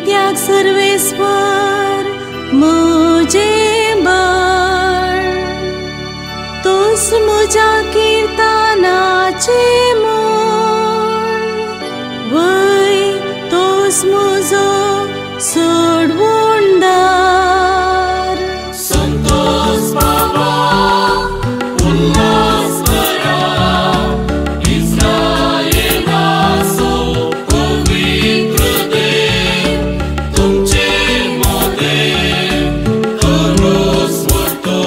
कित्याक सर्वेस्वर म्हजे बळ, तोच म्हज्या किर्तनाचे मूळ, वय तोच म्हजो सोडवणदार. संतोष बाबा उल्हास करा, इस्रायेलाचो पवित्र देव, तुमचे मोदेव दररोज वतो.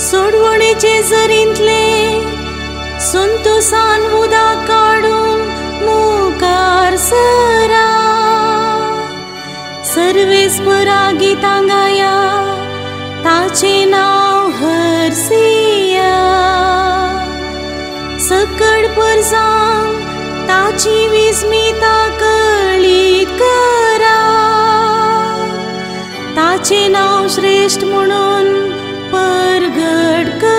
सोडवणेचे झरींतले संतोषान उदक काडून मुखार सरा. सर्वेस्परा गितां गाया, ताचे नाव हरसिया. सकळ परजांक ताची विस्मिता कळीत करा. ताचे नाव श्रेष्ठ म्हणून परगट करा.